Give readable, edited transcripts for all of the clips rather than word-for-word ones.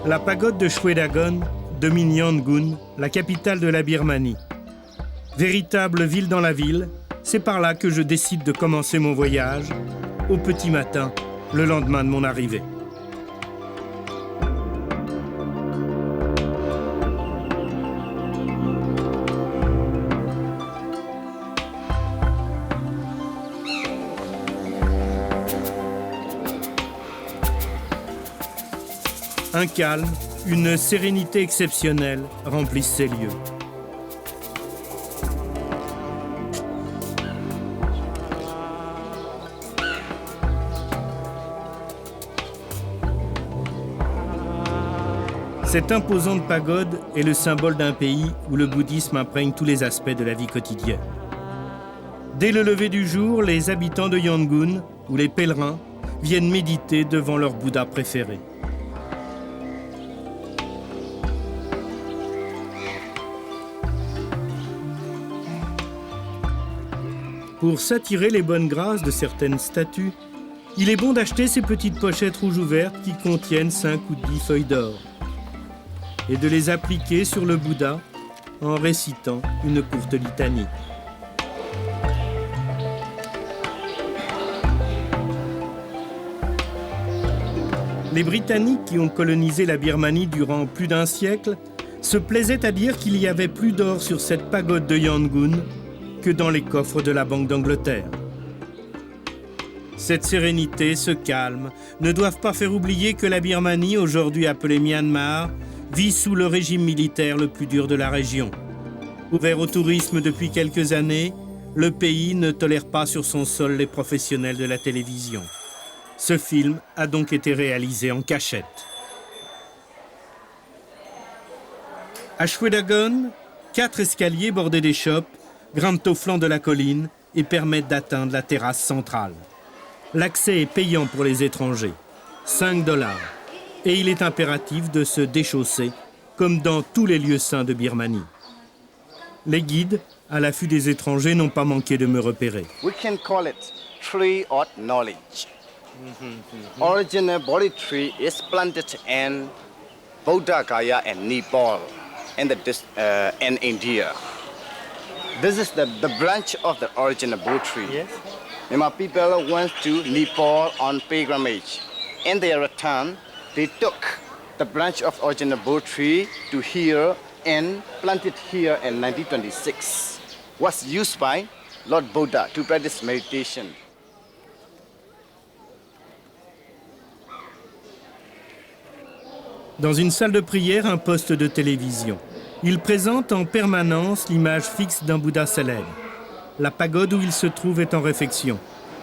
La pagode de Shwedagon domine Yangon, la capitale de la Birmanie. Véritable ville dans la ville, c'est par là que je décide de commencer mon voyage, au petit matin, le lendemain de mon arrivée. Un calme, une sérénité exceptionnelle remplissent ces lieux. Cette imposante pagode est le symbole d'un pays où le bouddhisme imprègne tous les aspects de la vie quotidienne. Dès le lever du jour, les habitants de Yangon, ou les pèlerins, viennent méditer devant leur Bouddha préféré. Pour s'attirer les bonnes grâces de certaines statues, il est bon d'acheter ces petites pochettes rouges ouvertes qui contiennent 5 ou 10 feuilles d'or et de les appliquer sur le Bouddha en récitant une courte litanie. Les Britanniques qui ont colonisé la Birmanie durant plus d'un siècle se plaisaient à dire qu'il y avait plus d'or sur cette pagode de Yangon que dans les coffres de la Banque d'Angleterre. Cette sérénité, ce calme, ne doivent pas faire oublier que la Birmanie, aujourd'hui appelée Myanmar, vit sous le régime militaire le plus dur de la région. Ouvert au tourisme depuis quelques années, le pays ne tolère pas sur son sol les professionnels de la télévision. Ce film a donc été réalisé en cachette. À Shwedagon, 4 escaliers bordés d'échoppes grimpent au flanc de la colline et permettent d'atteindre la terrasse centrale. L'accès est payant pour les étrangers, 5 $, et il est impératif de se déchausser, comme dans tous les lieux saints de Birmanie. Les guides, à l'affût des étrangers, n'ont pas manqué de me repérer. We can call it tree of knowledge. Original Bodhi tree is planted in Bodh Gaya and Nepal and India. This is the branch of the original Bodhi tree. Yes. My people went to Nepal on pilgrimage. In their return, they took the branch of original Bodhi tree to here and planted here in 1926. Was used by Lord Buddha to practice meditation. Dans une salle de prière, un poste de télévision. Il présente en permanence l'image fixe d'un Bouddha célèbre. La pagode où il se trouve est en réfection.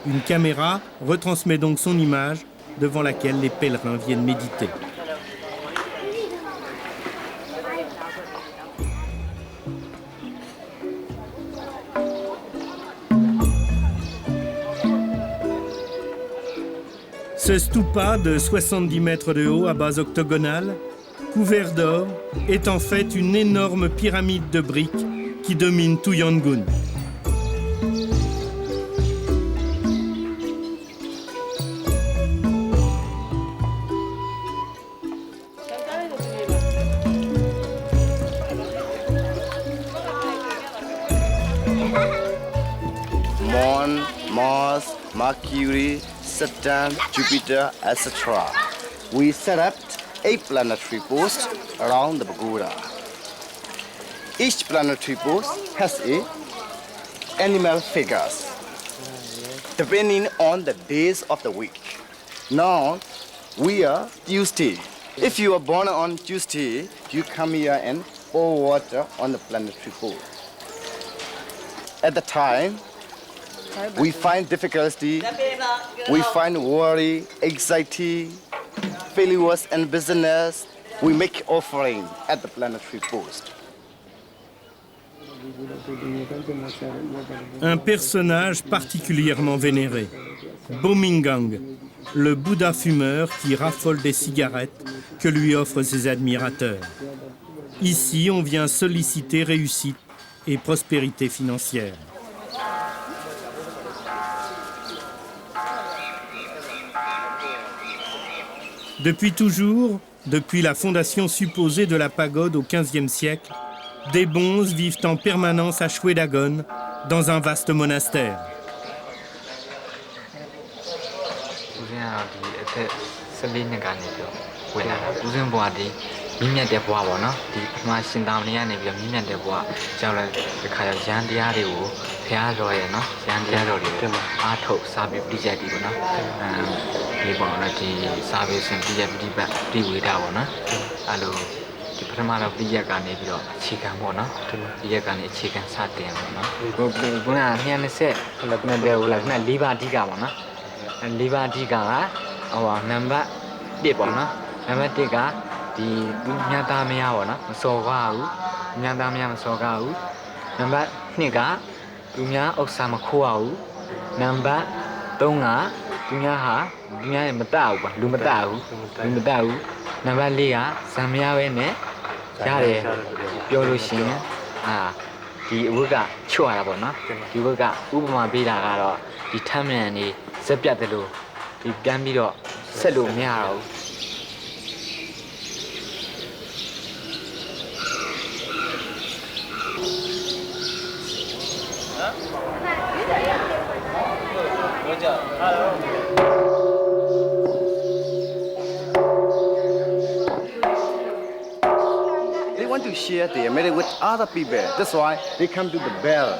Une caméra retransmet donc son image devant laquelle les pèlerins viennent méditer. Ce stupa de 70 mètres de haut à base octogonale, couvert d'or, est en fait une énorme pyramide de briques qui domine tout Yangon. Moon, Mars, Mercury, Saturn, Jupiter, etc. We set up 8 planetary posts around the pagoda. Each planetary post has animal figures, depending on the days of the week. Now, we are Tuesday. If you are born on Tuesday, you come here and pour water on the planetary post. At the time, we find difficulty, we find worry, anxiety, failures in business. We make offering at the planetary post. Un personnage particulièrement vénéré, Bomingang, le Bouddha fumeur qui raffole des cigarettes que lui offrent ses admirateurs. Ici, on vient solliciter réussite et prospérité financière. Depuis toujours, Depuis la fondation supposée de la pagode au XVe siècle, des bonzes vivent en permanence à Shwedagon, dans un vaste monastère. They want to share their merit with other people. That's why they come to the bell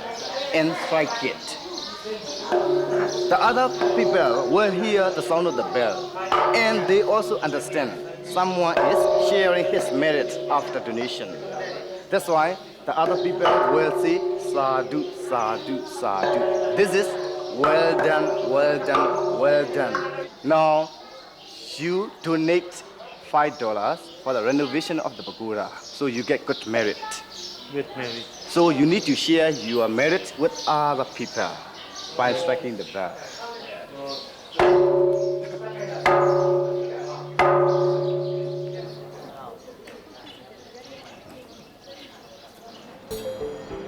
and strike it. The other people will hear the sound of the bell, and they also understand someone is sharing his merit after donation. That's why the other people will say, Sadhu, Sadhu, Sadhu. This is well done, well done, well done. Now, you donate $5 for the renovation of the pagoda, so you get good merit. Good merit. So you need to share your merit with other people by striking the bell.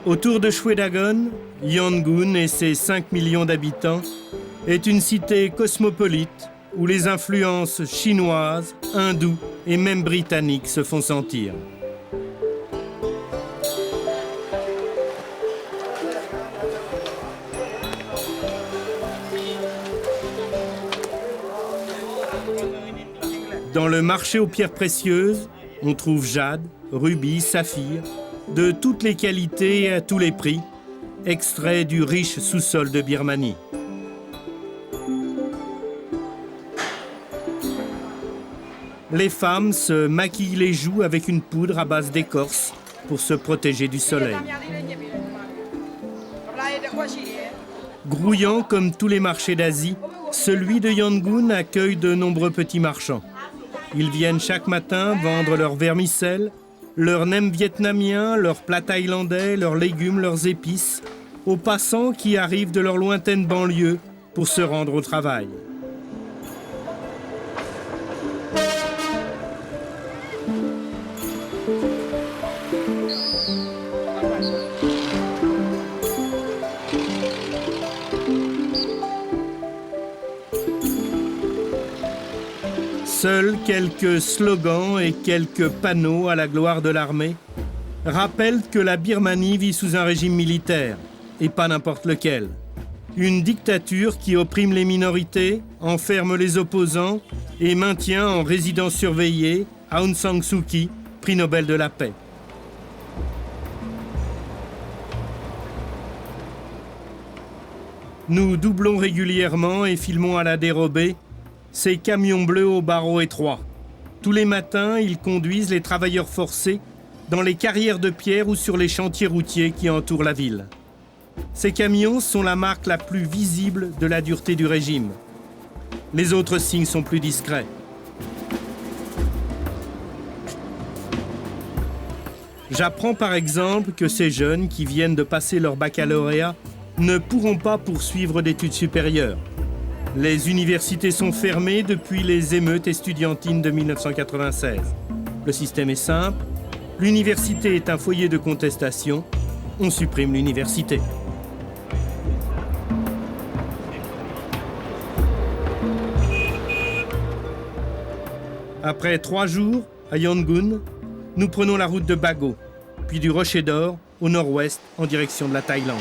Autour de Shwedagon, Yangon et ses 5 millions d'habitants est une cité cosmopolite où les influences chinoises, hindoues et même britanniques se font sentir. Dans le marché aux pierres précieuses, on trouve jade, rubis, saphir, de toutes les qualités et à tous les prix, extraits du riche sous-sol de Birmanie. Les femmes se maquillent les joues avec une poudre à base d'écorce pour se protéger du soleil. Grouillant comme tous les marchés d'Asie, celui de Yangon accueille de nombreux petits marchands. Ils viennent chaque matin vendre leurs vermicelles, leurs nems vietnamiens, leurs plats thaïlandais, leurs légumes, leurs épices, aux passants qui arrivent de leur lointaine banlieue pour se rendre au travail. Seuls quelques slogans et quelques panneaux à la gloire de l'armée rappellent que la Birmanie vit sous un régime militaire, et pas n'importe lequel. Une dictature qui opprime les minorités, enferme les opposants et maintient en résidence surveillée Aung San Suu Kyi, prix Nobel de la paix. Nous doublons régulièrement et filmons à la dérobée ces camions bleus aux barreaux étroits. Tous les matins, ils conduisent les travailleurs forcés dans les carrières de pierre ou sur les chantiers routiers qui entourent la ville. Ces camions sont la marque la plus visible de la dureté du régime. Les autres signes sont plus discrets. J'apprends par exemple que ces jeunes qui viennent de passer leur baccalauréat ne pourront pas poursuivre d'études supérieures. Les universités sont fermées depuis les émeutes estudiantines de 1996. Le système est simple. L'université est un foyer de contestation. On supprime l'université. Après 3 jours, à Yangon, nous prenons la route de Bago, puis du Rocher d'Or au nord-ouest en direction de la Thaïlande.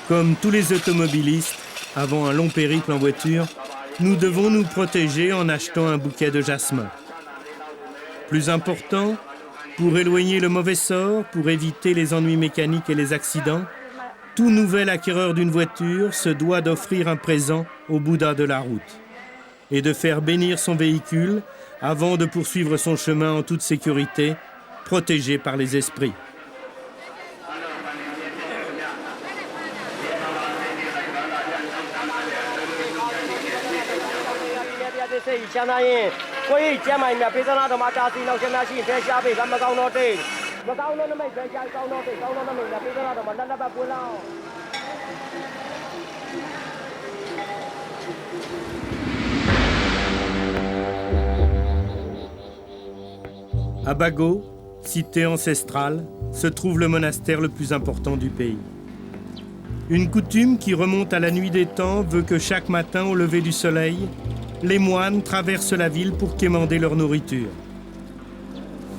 Comme tous les automobilistes, avant un long périple en voiture, nous devons nous protéger en achetant un bouquet de jasmin. Plus important, pour éloigner le mauvais sort, pour éviter les ennuis mécaniques et les accidents, tout nouvel acquéreur d'une voiture se doit d'offrir un présent au Bouddha de la route et de faire bénir son véhicule avant de poursuivre son chemin en toute sécurité, protégé par les esprits. À Bago, cité ancestrale, se trouve le monastère le plus important du pays. Une coutume qui remonte à la nuit des temps veut que chaque matin, au lever du soleil, les moines traversent la ville pour quémander leur nourriture.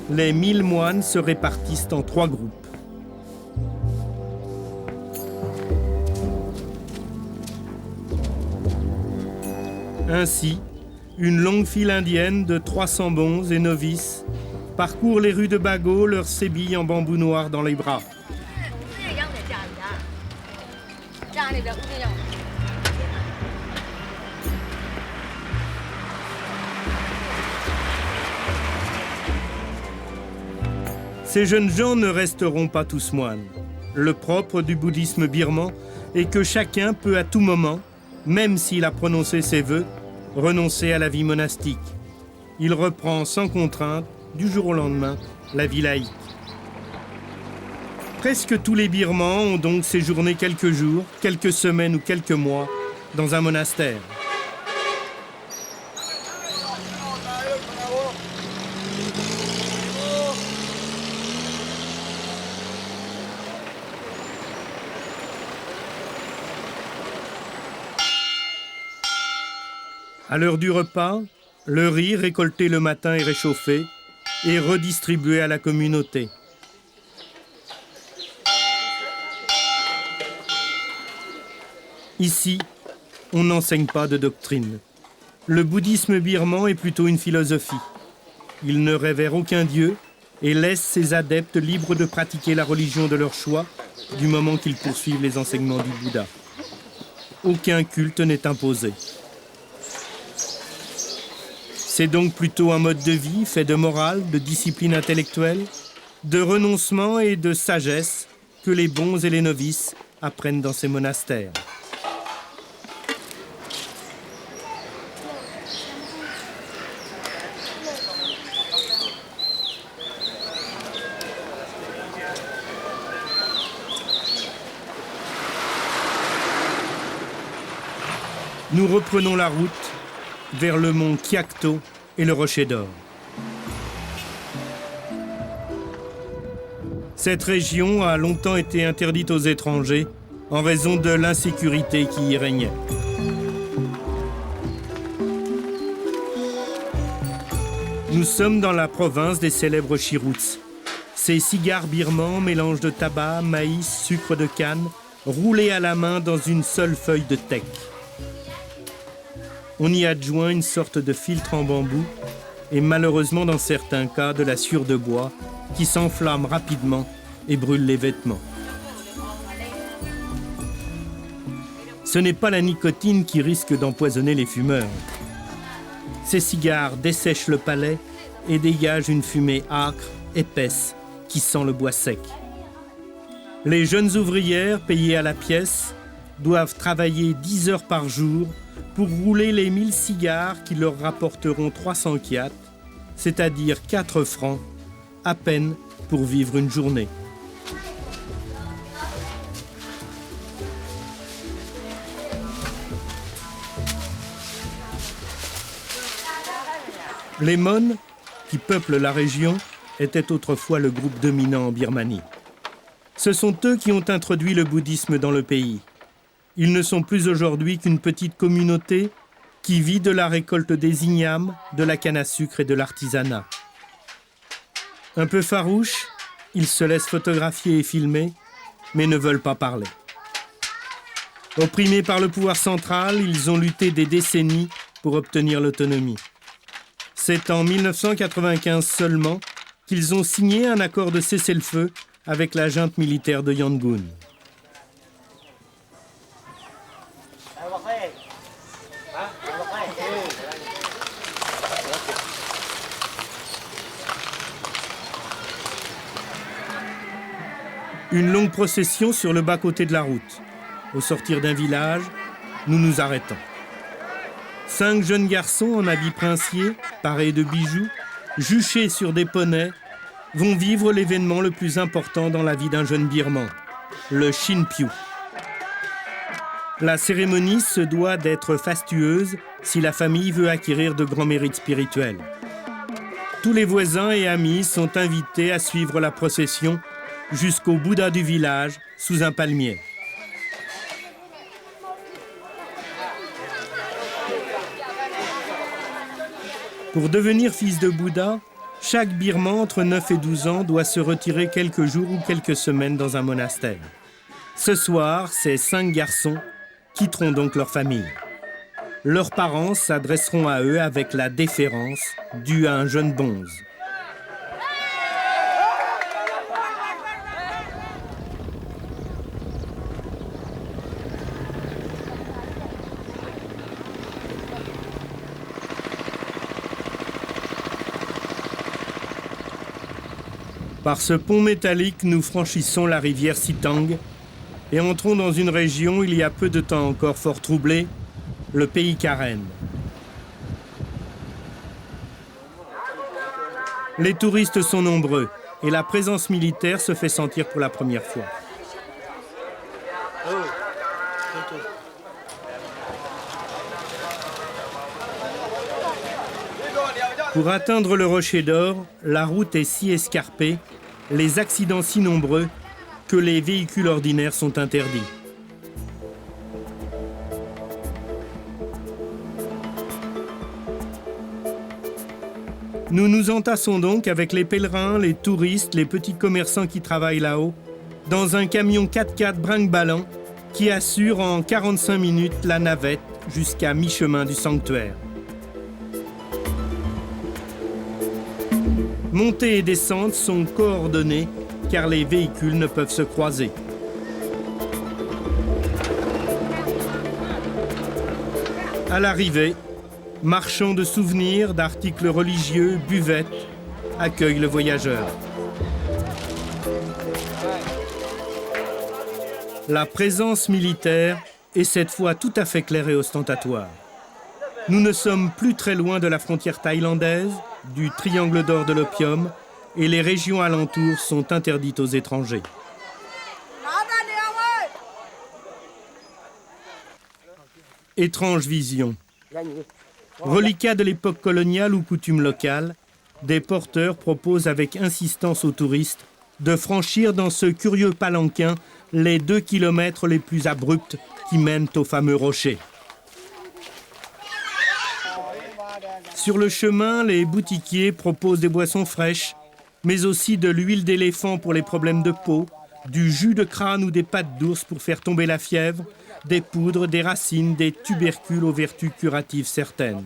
Les 1000 moines se répartissent en 3 groupes. Ainsi, une longue file indienne de 300 bons et novices parcourt les rues de Bago, leurs sébilles en bambou noir dans les bras. Ces jeunes gens ne resteront pas tous moines. Le propre du bouddhisme birman est que chacun peut à tout moment, même s'il a prononcé ses vœux, renoncer à la vie monastique. Il reprend sans contrainte, du jour au lendemain, la vie laïque. Presque tous les Birmans ont donc séjourné quelques jours, quelques semaines ou quelques mois dans un monastère. À l'heure du repas, le riz récolté le matin est réchauffé et redistribué à la communauté. Ici, on n'enseigne pas de doctrine. Le bouddhisme birman est plutôt une philosophie. Il ne révère aucun dieu et laisse ses adeptes libres de pratiquer la religion de leur choix du moment qu'ils poursuivent les enseignements du Bouddha. Aucun culte n'est imposé. C'est donc plutôt un mode de vie fait de morale, de discipline intellectuelle, de renoncement et de sagesse que les bons et les novices apprennent dans ces monastères. Nous reprenons la route vers le mont Kyakto et le Rocher d'Or. Cette région a longtemps été interdite aux étrangers en raison de l'insécurité qui y régnait. Nous sommes dans la province des célèbres Chirouts. Ces cigares birmans, mélange de tabac, maïs, sucre de canne, roulés à la main dans une seule feuille de teck. On y adjoint une sorte de filtre en bambou et malheureusement dans certains cas de la sciure de bois qui s'enflamme rapidement et brûle les vêtements. Ce n'est pas la nicotine qui risque d'empoisonner les fumeurs. Ces cigares dessèchent le palais et dégagent une fumée âcre, épaisse, qui sent le bois sec. Les jeunes ouvrières, payées à la pièce, doivent travailler 10 heures par jour pour rouler les 1000 cigares qui leur rapporteront 300 kyats, c'est-à-dire 4 francs, à peine pour vivre une journée. Les Mon, qui peuplent la région, étaient autrefois le groupe dominant en Birmanie. Ce sont eux qui ont introduit le bouddhisme dans le pays. Ils ne sont plus aujourd'hui qu'une petite communauté qui vit de la récolte des ignames, de la canne à sucre et de l'artisanat. Un peu farouches, ils se laissent photographier et filmer, mais ne veulent pas parler. Opprimés par le pouvoir central, ils ont lutté des décennies pour obtenir l'autonomie. C'est en 1995 seulement qu'ils ont signé un accord de cessez-le-feu avec la junte militaire de Yangon. Une longue procession sur le bas-côté de la route. Au sortir d'un village, nous nous arrêtons. 5 jeunes garçons en habits princiers, parés de bijoux, juchés sur des poneys, vont vivre l'événement le plus important dans la vie d'un jeune birman, le Shinpyu. La cérémonie se doit d'être fastueuse si la famille veut acquérir de grands mérites spirituels. Tous les voisins et amis sont invités à suivre la procession jusqu'au Bouddha du village, sous un palmier. Pour devenir fils de Bouddha, chaque birman entre 9 et 12 ans doit se retirer quelques jours ou quelques semaines dans un monastère. Ce soir, ces 5 garçons quitteront donc leur famille. Leurs parents s'adresseront à eux avec la déférence due à un jeune bonze. Par ce pont métallique, nous franchissons la rivière Sitang et entrons dans une région il y a peu de temps encore fort troublée, le pays Karen. Les touristes sont nombreux et la présence militaire se fait sentir pour la première fois. Pour atteindre le Rocher d'Or, la route est si escarpée, les accidents si nombreux, que les véhicules ordinaires sont interdits. Nous nous entassons donc avec les pèlerins, les touristes, les petits commerçants qui travaillent là-haut, dans un camion 4x4 brinque-ballant qui assure en 45 minutes la navette jusqu'à mi-chemin du sanctuaire. Montées et descentes sont coordonnées car les véhicules ne peuvent se croiser. À l'arrivée, marchands de souvenirs, d'articles religieux, buvettes accueillent le voyageur. La présence militaire est cette fois tout à fait claire et ostentatoire. Nous ne sommes plus très loin de la frontière thaïlandaise, du triangle d'or de l'opium, et les régions alentours sont interdites aux étrangers. Étrange vision. Reliquat de l'époque coloniale ou coutume locale, des porteurs proposent avec insistance aux touristes de franchir dans ce curieux palanquin les 2 kilomètres les plus abrupts qui mènent au fameux rocher. Sur le chemin, les boutiquiers proposent des boissons fraîches, mais aussi de l'huile d'éléphant pour les problèmes de peau, du jus de crâne ou des pattes d'ours pour faire tomber la fièvre, des poudres, des racines, des tubercules aux vertus curatives certaines.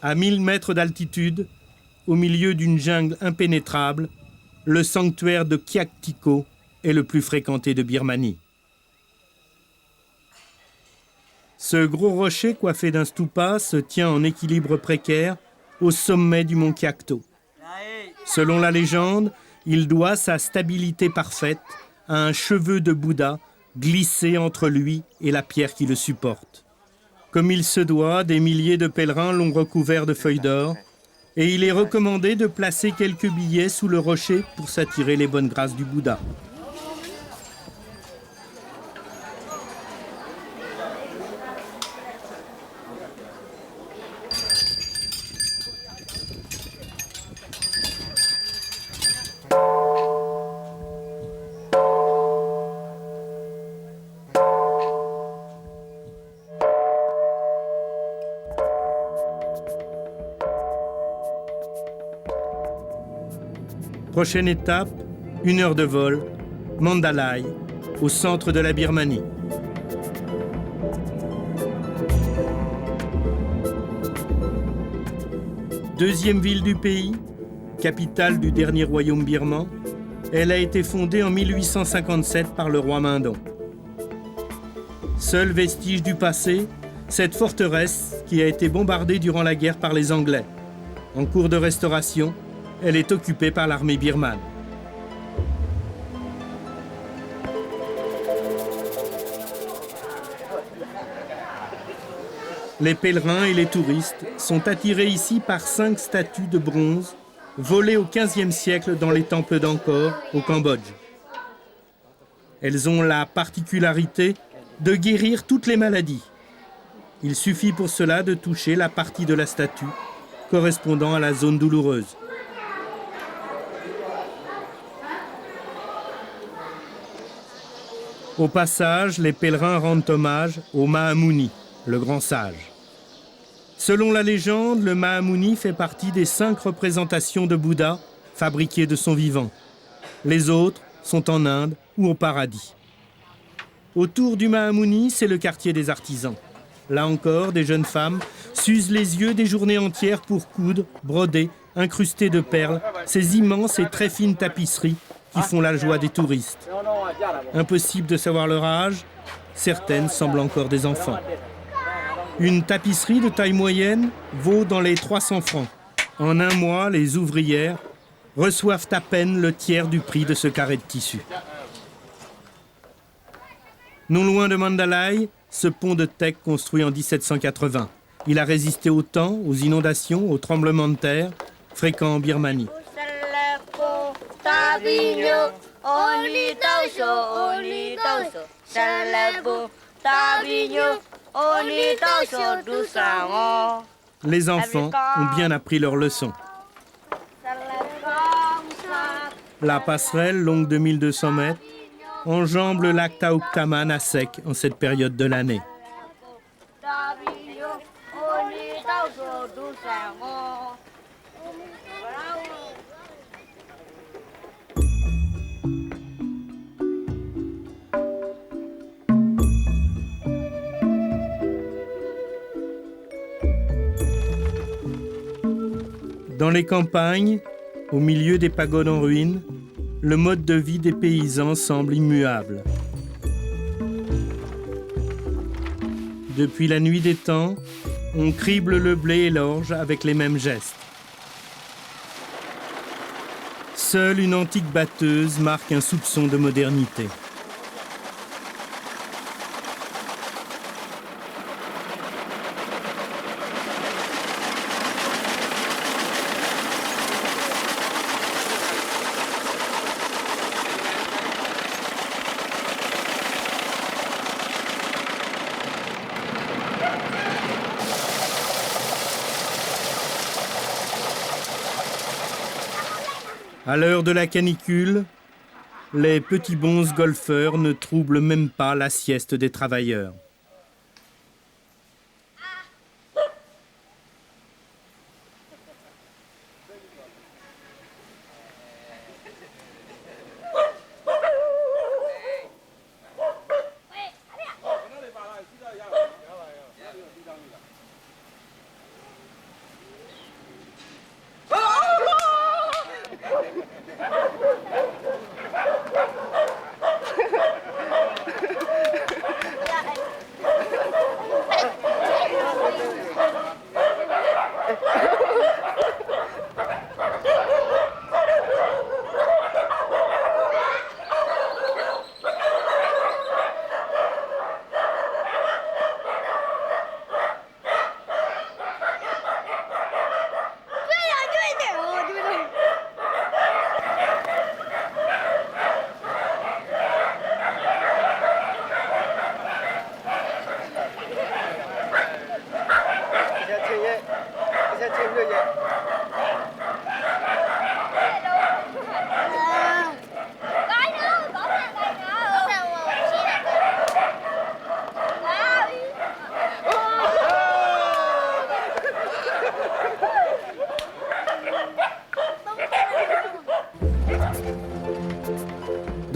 À 1000 mètres d'altitude, au milieu d'une jungle impénétrable, le sanctuaire de Kyak Tiko est le plus fréquenté de Birmanie. Ce gros rocher coiffé d'un stupa se tient en équilibre précaire au sommet du mont Kyakto. Selon la légende, il doit sa stabilité parfaite à un cheveu de Bouddha glissé entre lui et la pierre qui le supporte. Comme il se doit, des milliers de pèlerins l'ont recouvert de feuilles d'or et il est recommandé de placer quelques billets sous le rocher pour s'attirer les bonnes grâces du Bouddha. Prochaine étape, 1 heure de vol, Mandalay, au centre de la Birmanie. Deuxième ville du pays, capitale du dernier royaume birman, elle a été fondée en 1857 par le roi Mindon. Seul vestige du passé, cette forteresse qui a été bombardée durant la guerre par les Anglais. En cours de restauration, elle est occupée par l'armée birmane. Les pèlerins et les touristes sont attirés ici par 5 statues de bronze volées au XVe siècle dans les temples d'Angkor, au Cambodge. Elles ont la particularité de guérir toutes les maladies. Il suffit pour cela de toucher la partie de la statue correspondant à la zone douloureuse. Au passage, les pèlerins rendent hommage au Mahamuni, le grand sage. Selon la légende, le Mahamuni fait partie des 5 représentations de Bouddha fabriquées de son vivant. Les autres sont en Inde ou au paradis. Autour du Mahamuni, c'est le quartier des artisans. Là encore, des jeunes femmes s'usent les yeux des journées entières pour coudre, broder, incruster de perles ces immenses et très fines tapisseries qui font la joie des touristes. Impossible de savoir leur âge, certaines semblent encore des enfants. Une tapisserie de taille moyenne vaut dans les 300 francs. En un mois, les ouvrières reçoivent à peine le tiers du prix de ce carré de tissu. Non loin de Mandalay, ce pont de teck construit en 1780. Il a résisté au temps, aux inondations, aux tremblements de terre, fréquents en Birmanie. Les enfants ont bien appris leur leçon. La passerelle, longue de 1200 mètres, enjambe le lac Tauk Taman à sec en cette période de l'année. Dans les campagnes, au milieu des pagodes en ruine, le mode de vie des paysans semble immuable. Depuis la nuit des temps, on crible le blé et l'orge avec les mêmes gestes. Seule une antique batteuse marque un soupçon de modernité. À l'heure de la canicule, les petits bonzes golfeurs ne troublent même pas la sieste des travailleurs.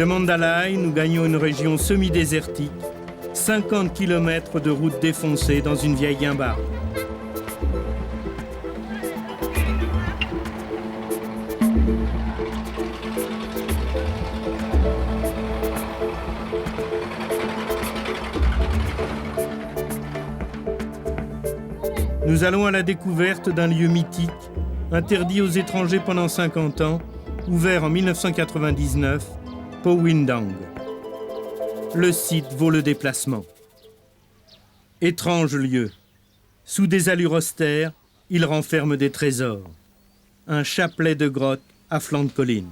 De Mandalay, nous gagnons une région semi-désertique, 50 km de route défoncée dans une vieille guimbarde. Nous allons à la découverte d'un lieu mythique, interdit aux étrangers pendant 50 ans, ouvert en 1999, Powindang. Le site vaut le déplacement. Étrange lieu. Sous des allures austères, il renferme des trésors. Un chapelet de grottes à flanc de colline.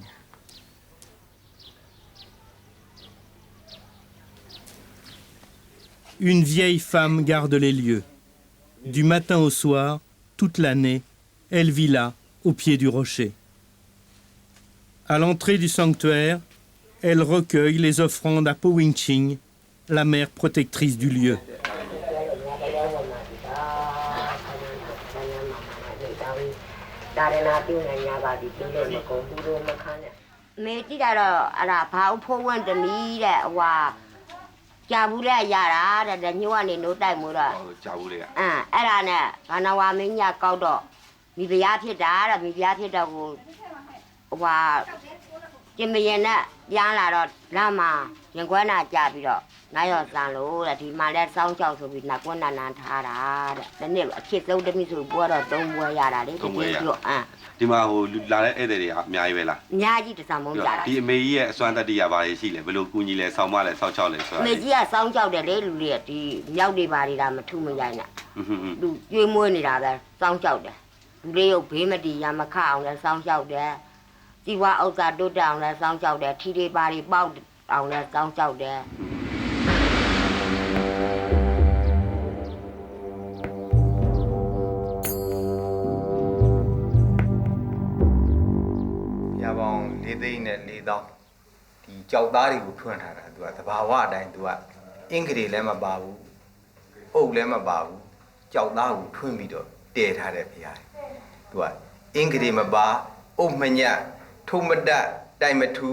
Une vieille femme garde les lieux. Du matin au soir, toute l'année, elle vit là, au pied du rocher. À l'entrée du sanctuaire, elle recueille les offrandes à Powingching, la mère protectrice du lieu. Di ma ho la le ede de a mya yi be la. Nya ji de sa mong ja la. Di me yi ye aswan tat ya ba le shi le belo ku ni le saw ma le saw chao le so. Me ji ya saw chao de le lu le di myauk de ba de da ma thu ma yai na. Lu jwe mwe ni da ba saw chao de. Lu le yau bhe ma di ya ma kha aung le saw chao de. Ti wa aut sa tot ta aung le saw chao de. Thi de ba de pauk aung le saw chao de. 4သိန်းနဲ့4သောင်းဒီကြောက်သားတွေကိုဖွင့်ထားတာသူကသဘာဝအတိုင်းသူကအင်္ဂလိပ်လည်းမပါဘူးအုပ်လည်းမပါဘူးကြောက်သားကိုဖွင့်ပြီးတော့တည်ထားတဲ့ဘုရားသူကအင်္ဂလိပ်မပါအုပ်မညတ်ထုံမတက်တိုင်မထူ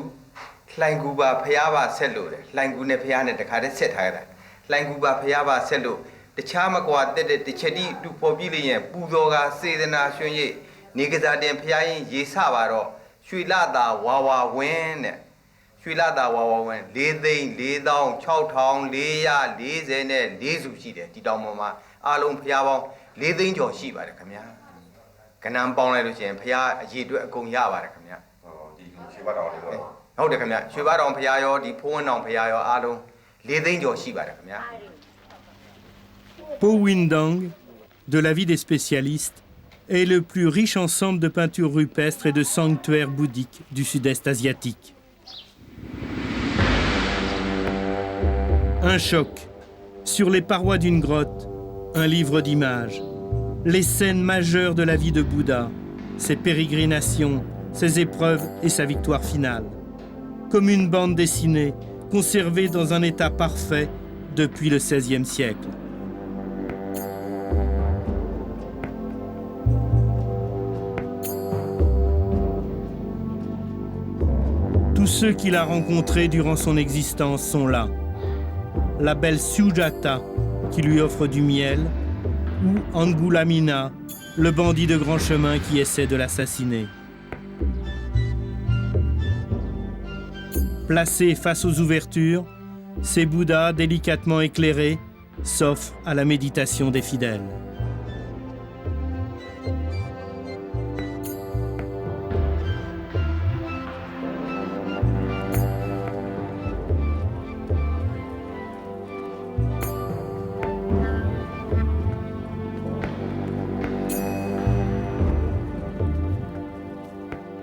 လှိုင်ကူပါဘုရားပါဆက်လို့တယ်လှိုင်ကူနဲ့ဘုရားနဲ့တခါတည်းဆက်ထားရတာလှိုင်ကူပါဘုရားပါဆက်လို့တခြားမကွာတက်တဲ့တချက်တိတူပေါ်ပြည့်လျင်ပူဇော်ကစေတနာရွှင်ရိပ်နေကစားတင်ဘုရားရင်ရေဆပါတော့ ရွှေလာတာဝါဝါဝင်းတဲ့ရွှေလာတာဝါဝါဝင်း4သိန်း4သောင်း6440နဲ့4စုရှိတယ်ဒီတောင်ပေါ်မှာအားလုံးဖျားပေါင်း4သိန်းကျော်ရှိပါတယ်ခင်ဗျာကနန်းပေါင်းလိုက်လို့ရှိရင်ဖျားအရေအတွက်အကုန်ရပါတယ်ခင်ဗျာဟောဒီရွှေဘတောင်လေးတော့ဟုတ်တယ်ခင်ဗျာရွှေဘတောင်ဖျားရောဒီဖိုးဝင်းတောင်ဖျားရောအားလုံး4သိန်းကျော်ရှိပါတယ်ခင်ဗျာ Powindang, de l'avis des spécialistes, est le plus riche ensemble de peintures rupestres et de sanctuaires bouddhiques du sud-est asiatique. Un choc. Sur les parois d'une grotte, un livre d'images. Les scènes majeures de la vie de Bouddha, ses pérégrinations, ses épreuves et sa victoire finale. Comme une bande dessinée, conservée dans un état parfait depuis le XVIe siècle. Tous ceux qu'il a rencontrés durant son existence sont là. La belle Sujata, qui lui offre du miel, ou Angulamina, le bandit de grand chemin qui essaie de l'assassiner. Placés face aux ouvertures, ces Bouddhas délicatement éclairés s'offrent à la méditation des fidèles.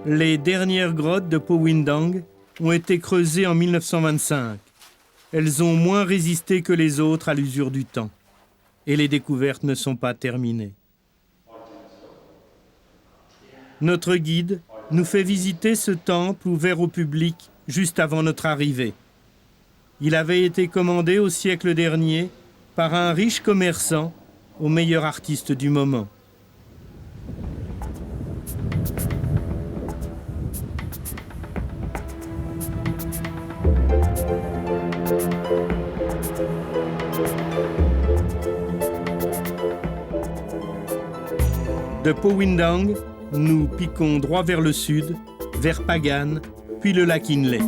Les dernières grottes de Powindang ont été creusées en 1925. Elles ont moins résisté que les autres à l'usure du temps. Et les découvertes ne sont pas terminées. Notre guide nous fait visiter ce temple ouvert au public juste avant notre arrivée. Il avait été commandé au siècle dernier par un riche commerçant au meilleur artiste du moment. De Powindang, nous piquons droit vers le sud, vers Pagan, puis le lac Inle.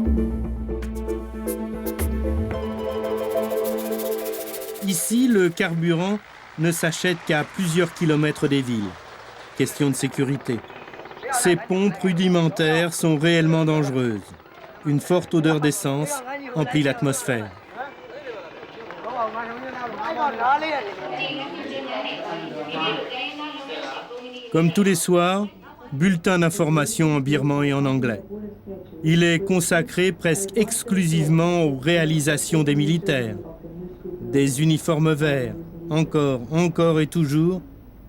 Ici, le carburant ne s'achète qu'à plusieurs kilomètres des villes. Question de sécurité. Ces pompes rudimentaires sont réellement dangereuses. Une forte odeur d'essence emplit l'atmosphère. Comme tous les soirs, bulletin d'information en birman et en anglais. Il est consacré presque exclusivement aux réalisations des militaires. Des uniformes verts, encore et toujours,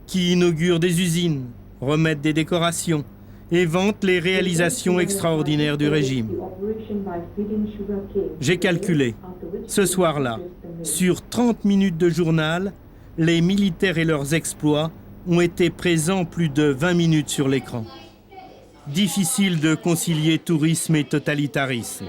qui inaugurent des usines, remettent des décorations et vantent les réalisations extraordinaires du régime. J'ai calculé, ce soir-là, sur 30 minutes de journal, les militaires et leurs exploits ont été présents plus de 20 minutes sur l'écran. Difficile de concilier tourisme et totalitarisme.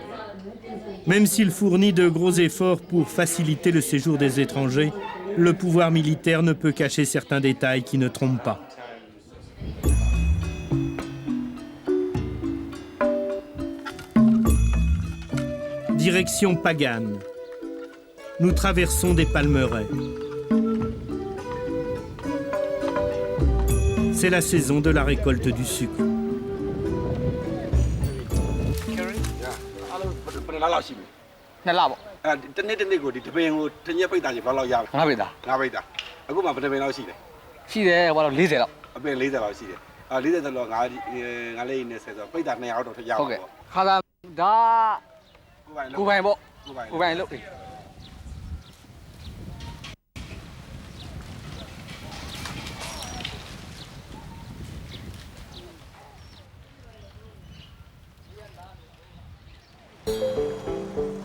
Même s'il fournit de gros efforts pour faciliter le séjour des étrangers, le pouvoir militaire ne peut cacher certains détails qui ne trompent pas. Direction Pagan. Nous traversons des palmeraies. C'est la saison de la récolte du sucre.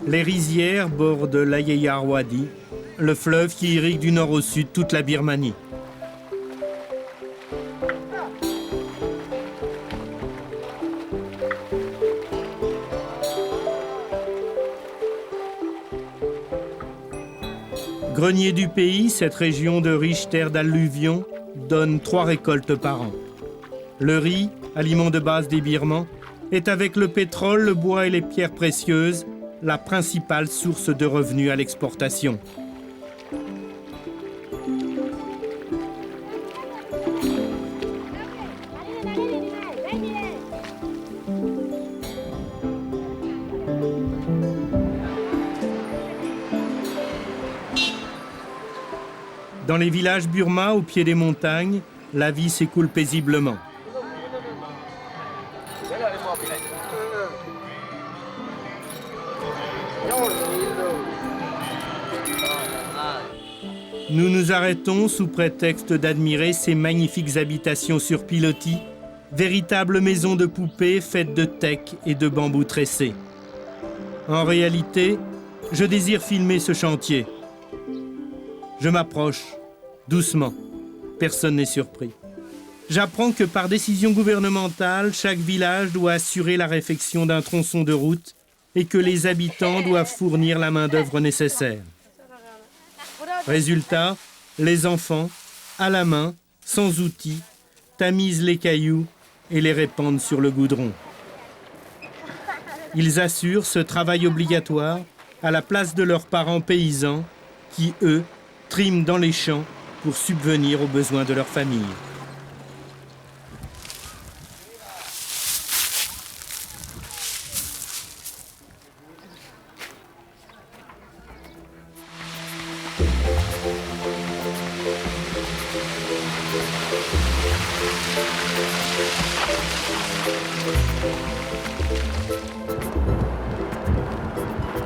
Les rizières bordent l'Ayeyar Wadi, le fleuve qui irrigue du nord au sud toute la Birmanie. Grenier du pays, cette région de riches terres d'alluvions donne 3 récoltes par an. Le riz, aliment de base des Birmans, est avec le pétrole, le bois et les pierres précieuses la principale source de revenus à l'exportation. Dans les villages burmas, au pied des montagnes, la vie s'écoule paisiblement. Nous nous arrêtons sous prétexte d'admirer ces magnifiques habitations sur pilotis, véritables maisons de poupées faites de teck et de bambous tressés. En réalité, je désire filmer ce chantier. Je m'approche, doucement. Personne n'est surpris. J'apprends que par décision gouvernementale, chaque village doit assurer la réfection d'un tronçon de route et que les habitants doivent fournir la main-d'œuvre nécessaire. Résultat, les enfants, à la main, sans outils, tamisent les cailloux et les répandent sur le goudron. Ils assurent ce travail obligatoire à la place de leurs parents paysans qui, eux, triment dans les champs pour subvenir aux besoins de leur famille.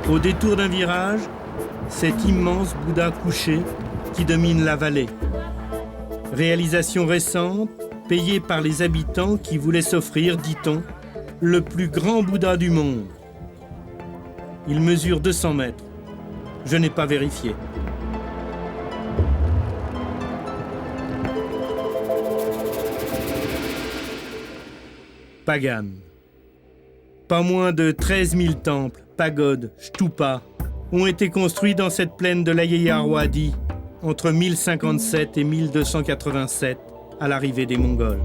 Au détour d'un virage, cet immense Bouddha couché qui domine la vallée. Réalisation récente, payée par les habitants qui voulaient s'offrir, dit-on, le plus grand Bouddha du monde. Il mesure 200 mètres. Je n'ai pas vérifié. Pagan. Pas moins de 13 000 temples, pagodes, stupas ont été construits dans cette plaine de l'Ayeyar Wadi entre 1057 et 1287 à l'arrivée des Mongols.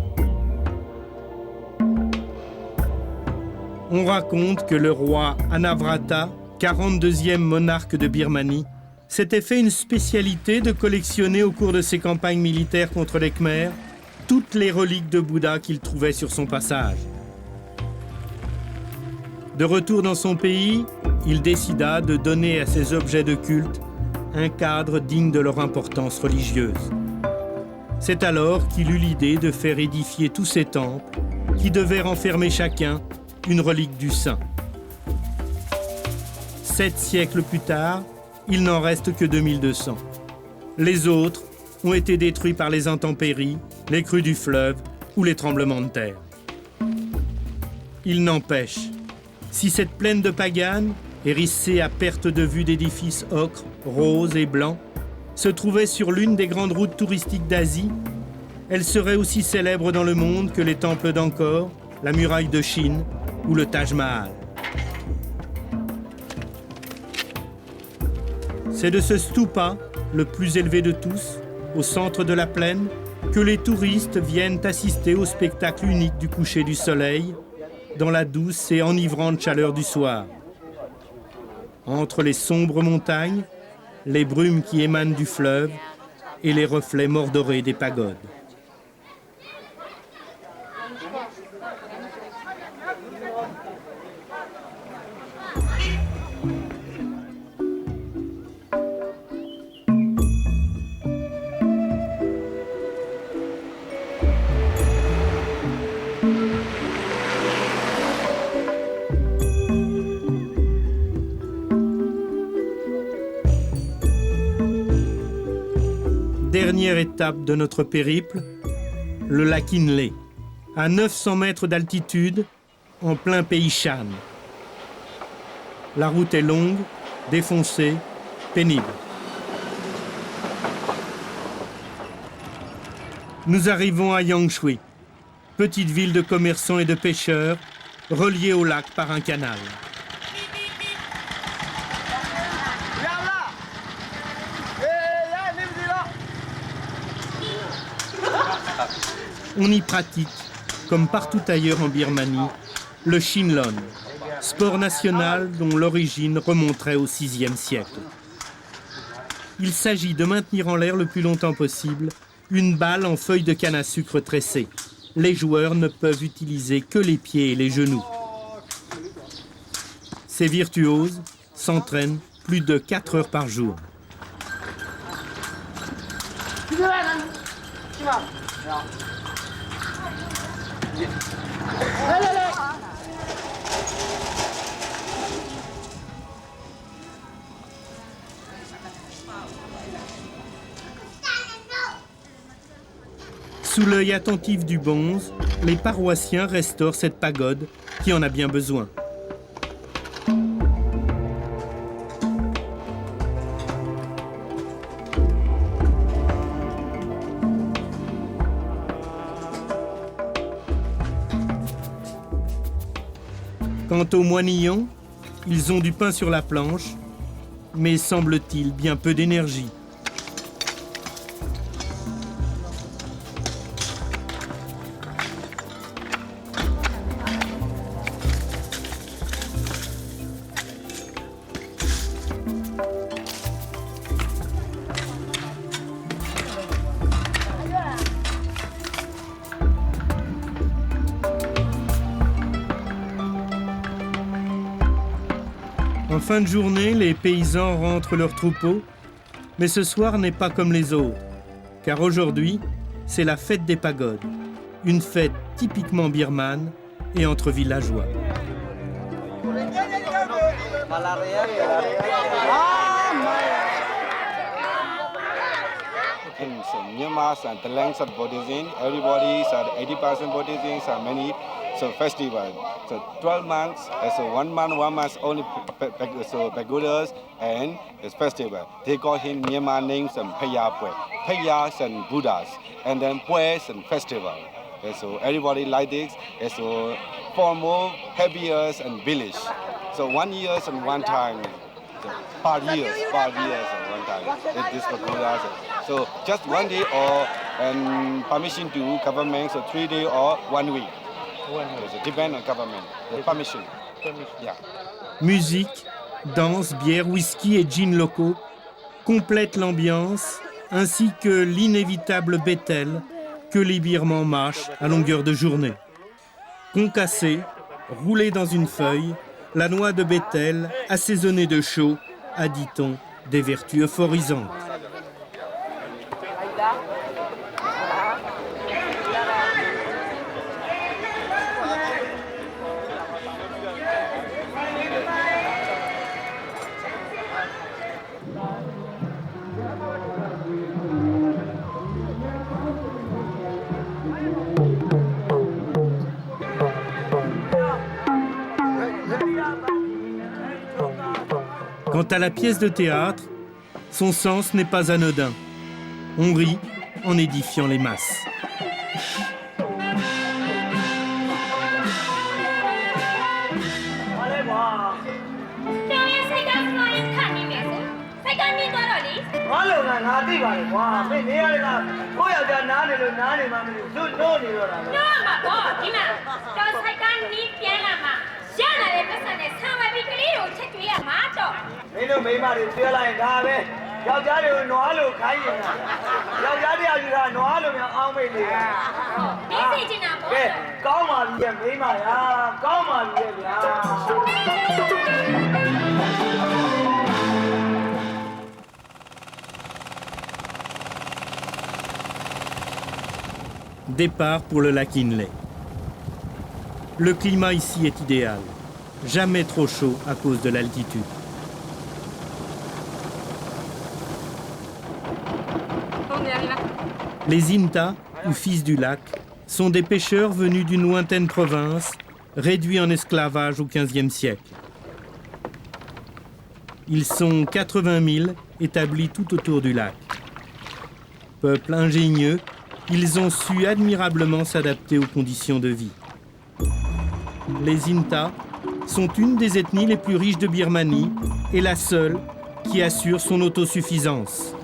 On raconte que le roi Anavrata, 42e monarque de Birmanie, s'était fait une spécialité de collectionner au cours de ses campagnes militaires contre les Khmers toutes les reliques de Bouddha qu'il trouvait sur son passage. De retour dans son pays, il décida de donner à ces objets de culte un cadre digne de leur importance religieuse. C'est alors qu'il eut l'idée de faire édifier tous ces temples qui devaient renfermer chacun une relique du saint. 7 siècles plus tard, il n'en reste que 2200. Les autres ont été détruits par les intempéries, les crues du fleuve ou les tremblements de terre. Il n'empêche, si cette plaine de Pagan, hérissée à perte de vue d'édifices ocre, roses et blancs, se trouvait sur l'une des grandes routes touristiques d'Asie, elle serait aussi célèbre dans le monde que les temples d'Angkor, la muraille de Chine ou le Taj Mahal. C'est de ce stupa, le plus élevé de tous, au centre de la plaine, que les touristes viennent assister au spectacle unique du coucher du soleil, dans la douce et enivrante chaleur du soir. Entre les sombres montagnes, les brumes qui émanent du fleuve et les reflets mordorés des pagodes. Dernière étape de notre périple, le lac Inle, à 900 mètres d'altitude, en plein pays Shan. La route est longue, défoncée, pénible. Nous arrivons à Yangshui, petite ville de commerçants et de pêcheurs, reliée au lac par un canal. On y pratique, comme partout ailleurs en Birmanie, le Shinlon, sport national dont l'origine remonterait au VIe siècle. Il s'agit de maintenir en l'air le plus longtemps possible une balle en feuille de canne à sucre tressée. Les joueurs ne peuvent utiliser que les pieds et les genoux. Ces virtuoses s'entraînent plus de 4 heures par jour. Sous l'œil attentif du bonze, les paroissiens restaurent cette pagode qui en a bien besoin. Quant aux moinillons, ils ont du pain sur la planche, mais semble-t-il bien peu d'énergie. En fin de journée, les paysans rentrent leurs troupeaux, mais ce soir n'est pas comme les autres, car aujourd'hui, c'est la fête des pagodes, une fête typiquement birmane et entre villageois. Myanmar and the lands of Buddhism, everybody said 80% Buddhism and many festival. So 12 months, so 1 month only so pagodas and it's festival. They call him Myanmar names and Phaya Pwe. Phayas and Buddhas, and then Pwes and festival. And so everybody like this. And so formal, happier and village. So 1 year and one time. 5 years and one time. This pagodas. So just 1 day or and permission to government, so 3 days or 1 week. So it depends on government, the permission. Yeah. Musique, danse, bière, whisky et gin locaux complètent l'ambiance, ainsi que l'inévitable Bethel que les Birmans mâchent à longueur de journée. Concassée, roulée dans une feuille, la noix de Bethel, assaisonnée de chaux, a, dit-on, des vertus euphorisantes. Quant à la pièce de théâtre, son sens n'est pas anodin. On rit en édifiant les masses. Départ pour le lac Inle. Le climat ici est idéal. Jamais trop chaud à cause de l'altitude. Les Inta, ou fils du lac, sont des pêcheurs venus d'une lointaine province, réduits en esclavage au XVe siècle. Ils sont 80 000 établis tout autour du lac. Peuple ingénieux, ils ont su admirablement s'adapter aux conditions de vie. Les Inta sont une des ethnies les plus riches de Birmanie et la seule qui assure son autosuffisance.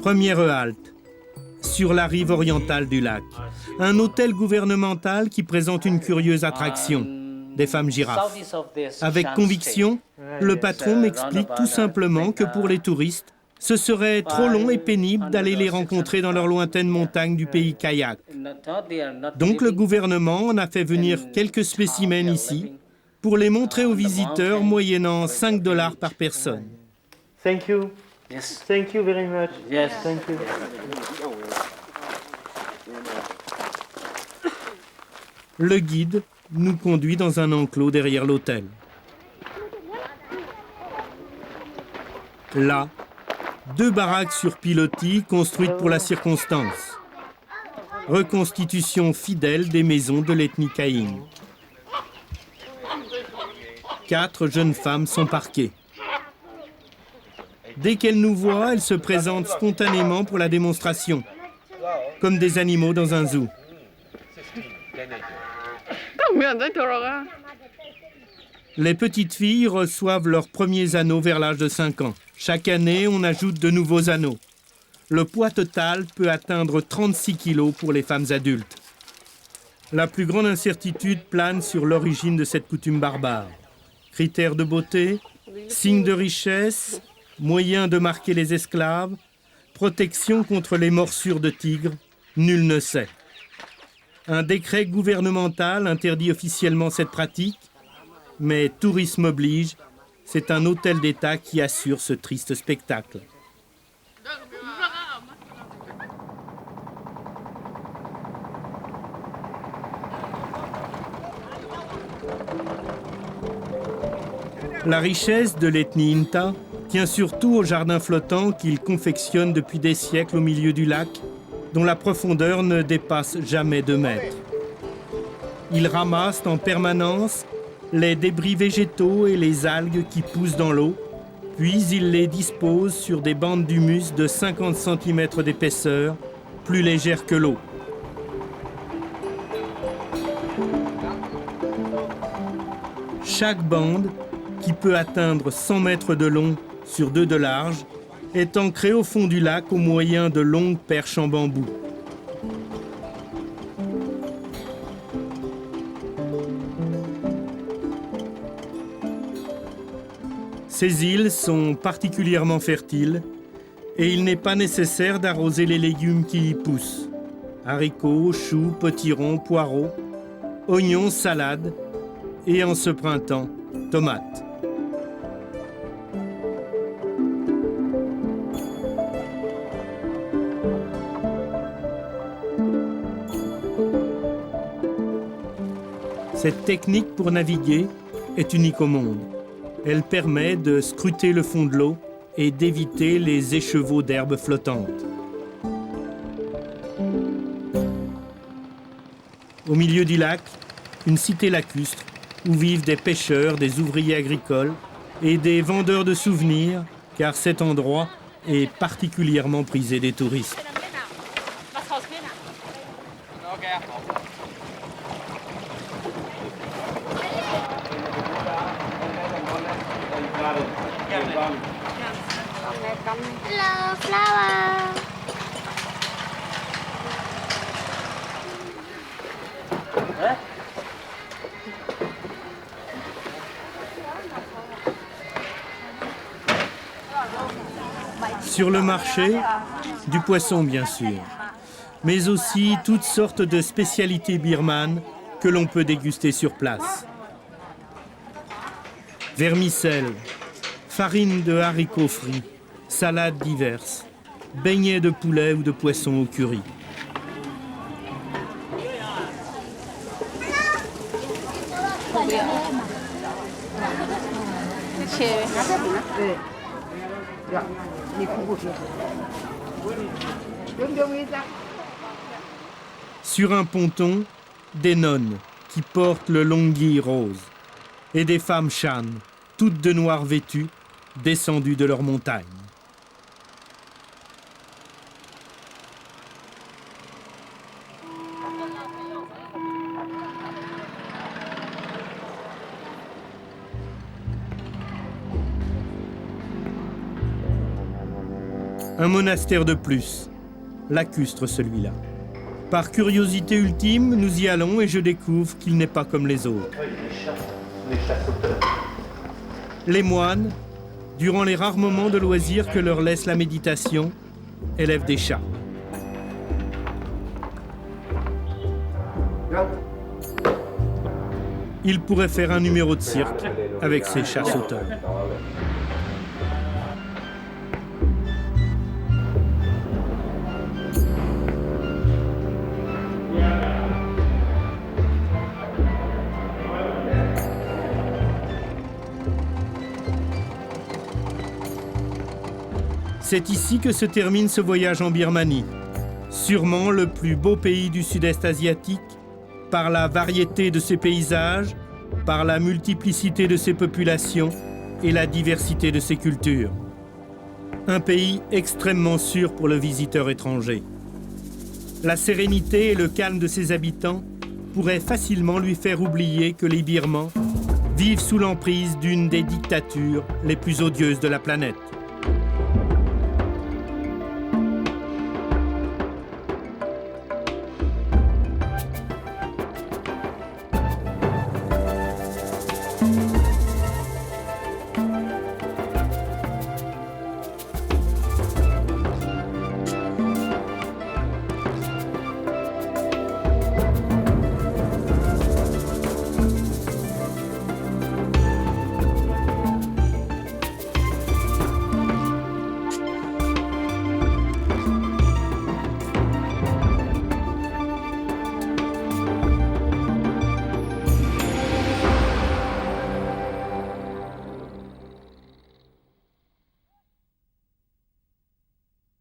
Première halte, sur la rive orientale du lac. Un hôtel gouvernemental qui présente une curieuse attraction, des femmes girafes. Avec conviction, le patron m'explique tout simplement que pour les touristes, ce serait trop long et pénible d'aller les rencontrer dans leurs lointaines montagnes du pays kayak. Donc le gouvernement en a fait venir quelques spécimens ici pour les montrer aux visiteurs moyennant $5 par personne. Thank you. Yes. Thank you very much. Yes. Thank you. Le guide nous conduit dans un enclos derrière l'hôtel. Là, 2 baraques sur pilotis construites pour la circonstance. Reconstitution fidèle des maisons de l'ethnie Kaïn. 4 jeunes femmes sont parquées. Dès qu'elles nous voient, elles se présentent spontanément pour la démonstration, comme des animaux dans un zoo. Les petites filles reçoivent leurs premiers anneaux vers l'âge de 5 ans. Chaque année, on ajoute de nouveaux anneaux. Le poids total peut atteindre 36 kilos pour les femmes adultes. La plus grande incertitude plane sur l'origine de cette coutume barbare. Critères de beauté, signes de richesse, moyens de marquer les esclaves, protection contre les morsures de tigres, nul ne sait. Un décret gouvernemental interdit officiellement cette pratique, mais tourisme oblige, c'est un hôtel d'État qui assure ce triste spectacle. La richesse de l'ethnie Inta tient surtout au jardin flottant qu'ils confectionnent depuis des siècles au milieu du lac, dont la profondeur ne dépasse jamais 2 mètres. Ils ramassent en permanence les débris végétaux et les algues qui poussent dans l'eau, puis ils les disposent sur des bandes d'humus de 50 cm d'épaisseur, plus légères que l'eau. Chaque bande, qui peut atteindre 100 mètres de long sur 2 de large, est ancrée au fond du lac au moyen de longues perches en bambou. Ces îles sont particulièrement fertiles et il n'est pas nécessaire d'arroser les légumes qui y poussent. Haricots, choux, potirons, poireaux, oignons, salades et en ce printemps, tomates. Cette technique pour naviguer est unique au monde. Elle permet de scruter le fond de l'eau et d'éviter les écheveaux d'herbes flottantes. Au milieu du lac, une cité lacustre où vivent des pêcheurs, des ouvriers agricoles et des vendeurs de souvenirs, car cet endroit est particulièrement prisé des touristes. Hello, flower. Sur le marché, du poisson bien sûr, mais aussi toutes sortes de spécialités birmanes que l'on peut déguster sur place. Vermicelles, farine de haricots frits, salades diverses, beignets de poulet ou de poisson au curry. Sur un ponton, des nonnes qui portent le longhi rose et des femmes shan, toutes de noir vêtues, descendues de leur montagne. Un monastère de plus, lacustre celui-là. Par curiosité ultime, nous y allons et je découvre qu'il n'est pas comme les autres. Les moines, durant les rares moments de loisir que leur laisse la méditation, élèvent des chats. Ils pourraient faire un numéro de cirque avec ces chats sauteurs. C'est ici que se termine ce voyage en Birmanie, sûrement le plus beau pays du sud-est asiatique, par la variété de ses paysages, par la multiplicité de ses populations et la diversité de ses cultures. Un pays extrêmement sûr pour le visiteur étranger. La sérénité et le calme de ses habitants pourraient facilement lui faire oublier que les Birmans vivent sous l'emprise d'une des dictatures les plus odieuses de la planète.